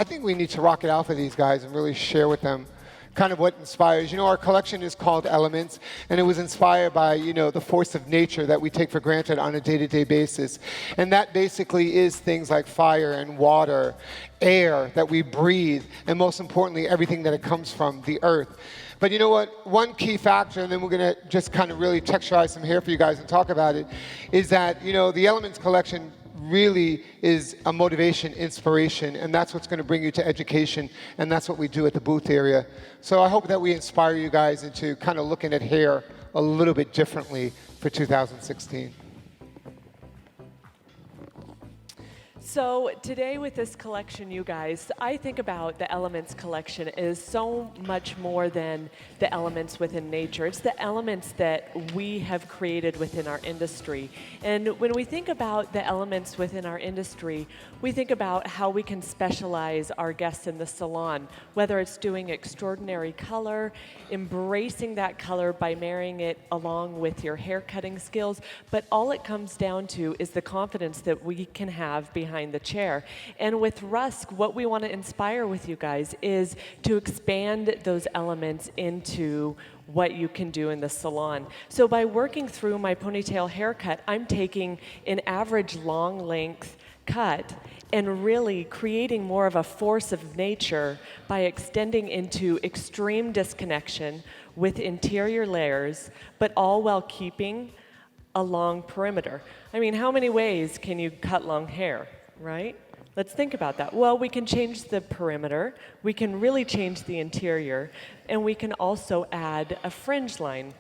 think we need to rock it out for these guys and really share with them kind of what inspires. You know, our collection is called Elements, and it was inspired by, you know, the force of nature that we take for granted on a day-to-day basis. And that basically is things like fire and water, air that we breathe, and most importantly, everything that it comes from, the earth. But you know what? One key factor, and then we're going to just kind of really texturize some hair for you guys and talk about it, is that, you know, the Elements collection really is a motivation, inspiration, and that's what's going to bring you to education, and that's what we do at the booth area. So I hope that we inspire you guys into kind of looking at hair a little bit differently for 2016. So today with this collection, you guys, I think about the Elements collection as so much more than the elements within nature. It's the elements that we have created within our industry. And when we think about the elements within our industry, we think about how we can specialize our guests in the salon, whether it's doing extraordinary color, embracing that color by marrying it along with your hair cutting skills, but all it comes down to is the confidence that we can have behind the chair. And with RUSK, what we want to inspire with you guys is to expand those elements into what you can do in the salon. So by working through my ponytail haircut, I'm taking an average long length cut and really creating more of a force of nature by extending into extreme disconnection with interior layers, but all while keeping a long perimeter. I mean, how many ways can you cut long hair, right? Let's think about that. Well, we can change the perimeter, we can really change the interior, and we can also add a fringe line.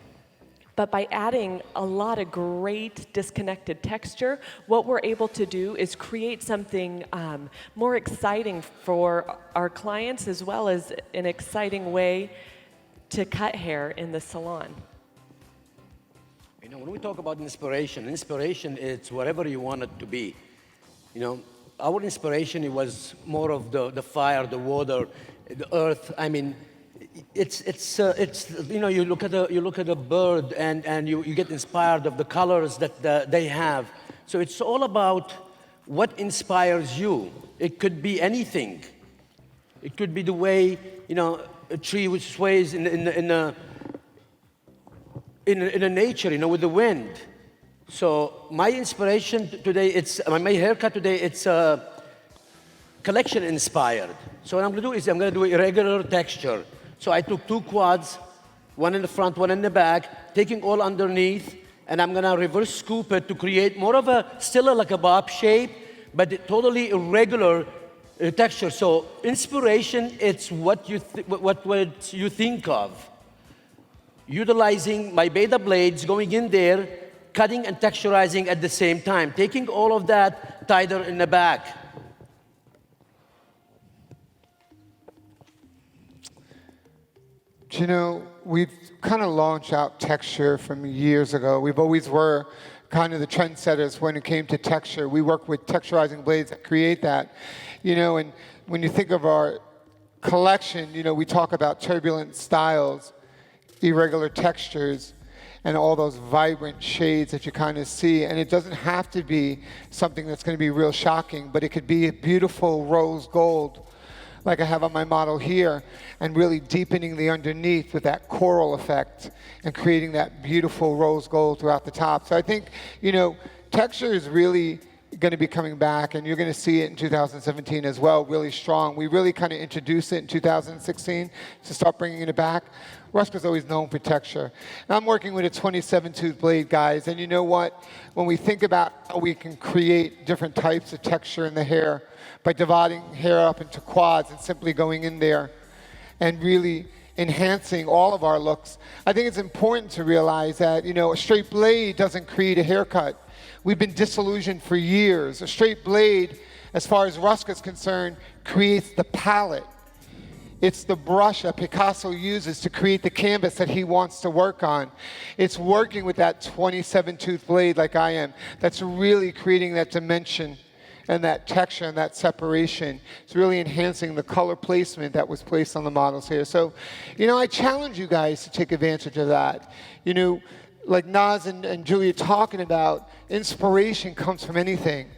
But by adding a lot of great disconnected texture, what we're able to do is create something more exciting for our clients, as well as an exciting way to cut hair in the salon. You know, when we talk about inspiration is whatever you want it to be. You know, our inspiration, it was more of the fire, the water, the earth. I mean, it's you know, you look at a bird and you get inspired of the colors that they have. So it's all about what inspires you. It could be anything. It could be the way, you know, a tree which sways in the nature, you know, with the wind. So my inspiration today, my haircut today, it's collection inspired. So what I'm going to do is I'm going to do irregular texture. So I took 2 quads, one in the front, one in the back, taking all underneath, and I'm going to reverse scoop it to create more of a, still like a bob shape, but totally irregular texture. So inspiration, it's what you think of. Utilizing my beta blades, going in there, cutting and texturizing at the same time, taking all of that tighter in the back. You know, we've kind of launched out texture from years ago. We've always were kind of the trendsetters when it came to texture. We work with texturizing blades that create that. You know, and when you think of our collection, you know, we talk about turbulent styles, irregular textures, and all those vibrant shades that you kind of see. And it doesn't have to be something that's going to be real shocking, but it could be a beautiful rose gold, like I have on my model here, and really deepening the underneath with that coral effect and creating that beautiful rose gold throughout the top. So I think, you know, texture is really going to be coming back, and you're going to see it in 2017 as well, really strong. We really kind of introduced it in 2016 to start bringing it back. RUSK is always known for texture. And I'm working with a 27-tooth blade, guys, and you know what? When we think about how we can create different types of texture in the hair by dividing hair up into quads and simply going in there and really enhancing all of our looks, I think it's important to realize that, you know, a straight blade doesn't create a haircut. We've been disillusioned for years. A straight blade, as far as RUSK is concerned, creates the palette. It's the brush that Picasso uses to create the canvas that he wants to work on. It's working with that 27-tooth blade like I am that's really creating that dimension and that texture and that separation. It's really enhancing the color placement that was placed on the models here. So, you know, I challenge you guys to take advantage of that. You know, like Naz and Julia talking about, inspiration comes from anything.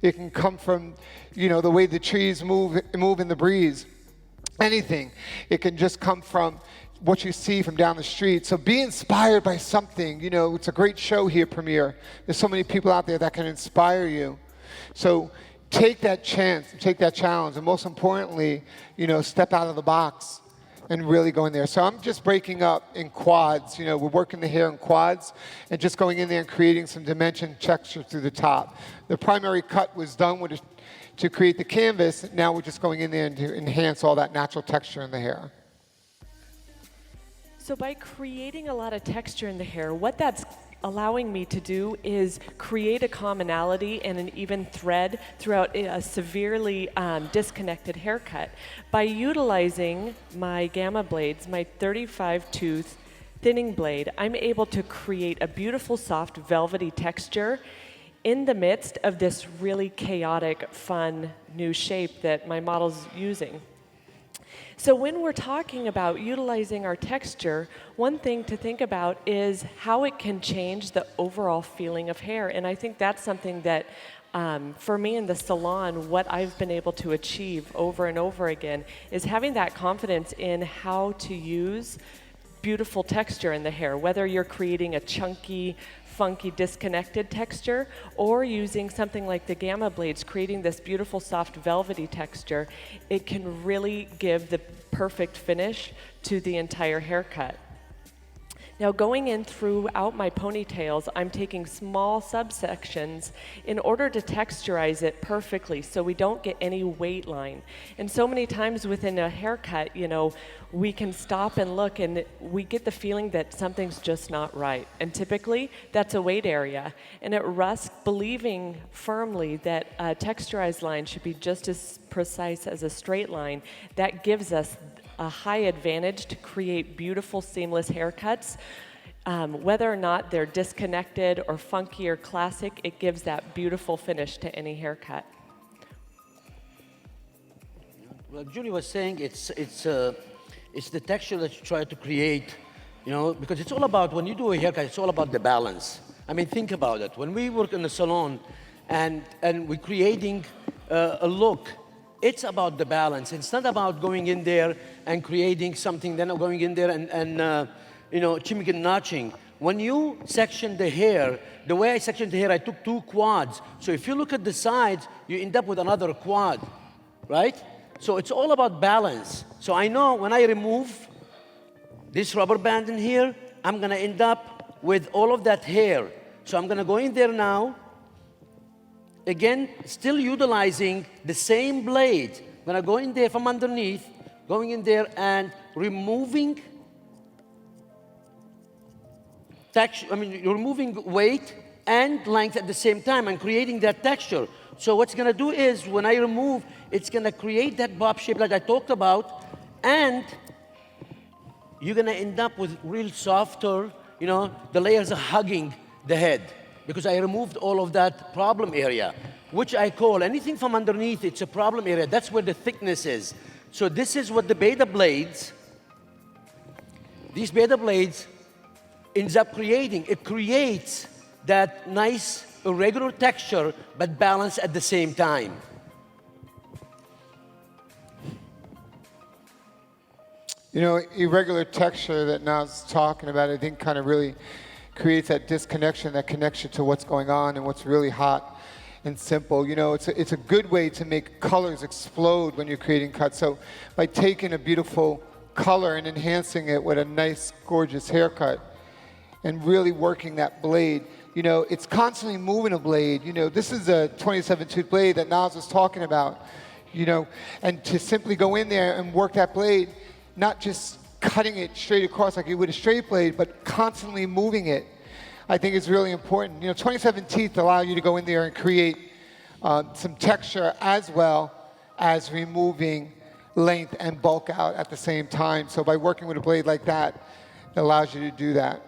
It can come from, the way the trees move in the breeze. Anything. It can just come from what you see from down the street. So be inspired by something. It's a great show here, Premiere. There's so many people out there that can inspire you. So take that chance, take that challenge, and most importantly, step out of the box and really go in there. So I'm just breaking up in quads. We're working the hair in quads and just going in there and creating some dimension texture through the top. The primary cut was done to create the canvas. Now we're just going in there and to enhance all that natural texture in the hair. So by creating a lot of texture in the hair, what that's allowing me to do is create a commonality and an even thread throughout a severely disconnected haircut. By utilizing my gamma blades, my 35-tooth thinning blade, I'm able to create a beautiful, soft, velvety texture in the midst of this really chaotic, fun, new shape that my model's using. So when we're talking about utilizing our texture, one thing to think about is how it can change the overall feeling of hair. And I think that's something that, for me in the salon, what I've been able to achieve over and over again is having that confidence in how to use beautiful texture in the hair, whether you're creating a chunky, funky, disconnected texture, or using something like the gamma blades, creating this beautiful, soft, velvety texture. It can really give the perfect finish to the entire haircut. Now, going in throughout my ponytails, I'm taking small subsections in order to texturize it perfectly so we don't get any weight line. And so many times within a haircut, we can stop and look and we get the feeling that something's just not right. And typically, that's a weight area. And at RUSK, believing firmly that a texturized line should be just as precise as a straight line, that gives us a high advantage to create beautiful, seamless haircuts. Whether or not they're disconnected or funky or classic, it gives that beautiful finish to any haircut. Well, Julie was saying it's the texture that you try to create, because it's all about, when you do a haircut, it's all about the balance. I mean, think about it. When we work in the salon and we're creating a look, it's about the balance. It's not about going in there and creating something, then going in there and chimming and notching. When you section the hair, the way I sectioned the hair, I took 2 quads. So if you look at the sides, you end up with another quad, right? So it's all about balance. So I know when I remove this rubber band in here, I'm gonna end up with all of that hair. So I'm gonna go in there now. Again, still utilizing the same blade. I'm gonna go in there from underneath, going in there and removing texture, removing weight and length at the same time and creating that texture. So what's gonna do is, when I remove, it's gonna create that bob shape like I talked about, and you're gonna end up with real softer, the layers are hugging the head, because I removed all of that problem area, which I call anything from underneath, it's a problem area. That's where the thickness is. So this is what the beta blades, these beta blades ends up creating. It creates that nice, irregular texture, but balance at the same time. Irregular texture that Naz talking about, I think kind of really creates that disconnection, that connection to what's going on and what's really hot and simple. It's a good way to make colors explode when you're creating cuts. So by taking a beautiful color and enhancing it with a nice, gorgeous haircut and really working that blade, it's constantly moving a blade. This is a 27-tooth blade that Naz was talking about, and to simply go in there and work that blade, not just cutting it straight across like you would a straight blade, but constantly moving it, I think is really important. 27 teeth allow you to go in there and create some texture as well as removing length and bulk out at the same time. So by working with a blade like that, it allows you to do that.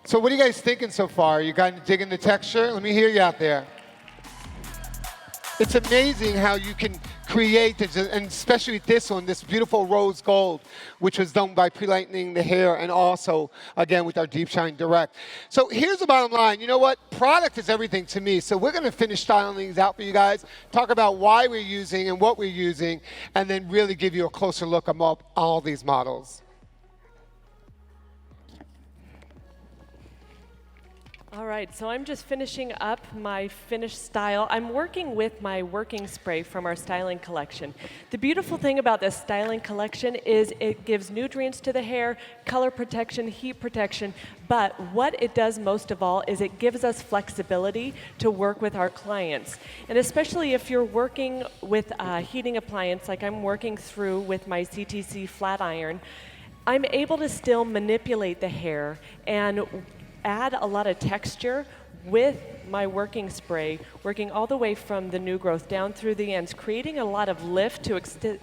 So what are you guys thinking so far? You guys digging the texture? Let me hear you out there. It's amazing how you can create, and especially with this one, this beautiful rose gold, which was done by pre-lightening the hair and also, again, with our Deep Shine Direct. So here's the bottom line. You know what? Product is everything to me. So we're going to finish styling these out for you guys, talk about why we're using and what we're using, and then really give you a closer look at all these models. All right, so I'm just finishing up my finished style. I'm working with my working spray from our styling collection. The beautiful thing about this styling collection is it gives nutrients to the hair, color protection, heat protection, but what it does most of all is it gives us flexibility to work with our clients. And especially if you're working with a heating appliance like I'm working through with my CTC flat iron, I'm able to still manipulate the hair and add a lot of texture with my working spray, working all the way from the new growth down through the ends, creating a lot of lift to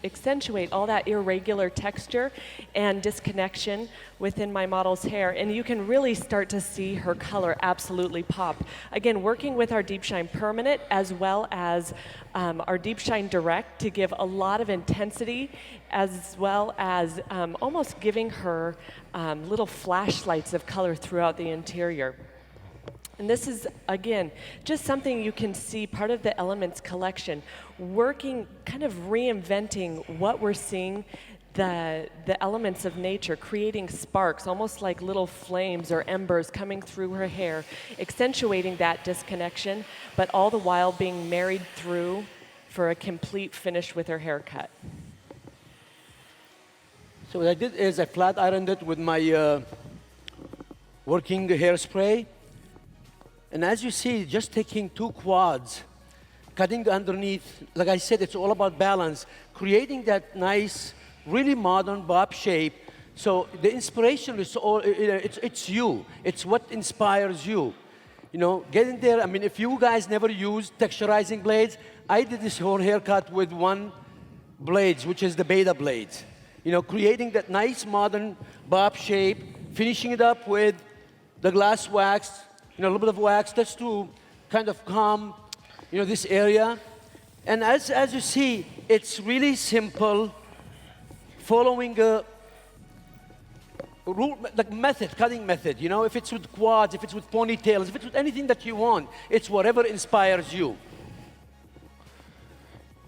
accentuate all that irregular texture and disconnection within my model's hair. And you can really start to see her color absolutely pop. Again, working with our Deep Shine Permanent as well as our Deep Shine Direct to give a lot of intensity, as well as almost giving her little flashlights of color throughout the interior. And this is, again, just something you can see, part of the Elements collection, working, kind of reinventing what we're seeing, the elements of nature, creating sparks, almost like little flames or embers coming through her hair, accentuating that disconnection, but all the while being married through for a complete finish with her haircut. So what I did is I flat ironed it with my working hairspray. And as you see, just taking 2 quads, cutting underneath, like I said, it's all about balance, creating that nice, really modern bob shape. So the inspiration is all, it's you. It's what inspires you. You know, get in there. I mean, if you guys never used texturizing blades, I did this whole haircut with 1 blades, which is the beta blades. You know, creating that nice modern bob shape, finishing it up with the glass wax, you know, a little bit of wax, just to kind of calm, you know, this area. And as you see, it's really simple, following a rule, like method, cutting method. You know, if it's with quads, if it's with ponytails, if it's with anything that you want, it's whatever inspires you.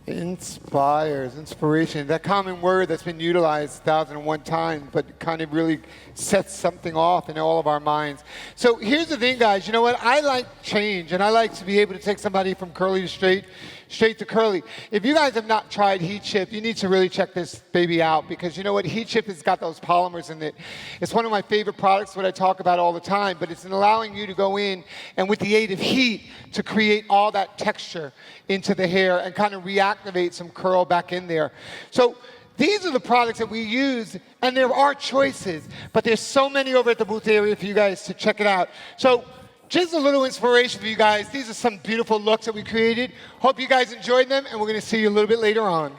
Inspires, inspiration, that common word that's been utilized 1,001 times, but kind of really sets something off in all of our minds. So here's the thing, guys. You know what? I like change, and I like to be able to take somebody from curly to straight to curly. If you guys have not tried Heat Shift, you need to really check this baby out, because you know what? Heat Shift has got those polymers in it. It's one of my favorite products, what I talk about all the time, but it's in allowing you to go in and with the aid of heat to create all that texture into the hair and kind of reactivate some curl back in there. So these are the products that we use, and there are choices, but there's so many over at the booth area for you guys to check it out. So just a little inspiration for you guys. These are some beautiful looks that we created. Hope you guys enjoyed them, and we're going to see you a little bit later on.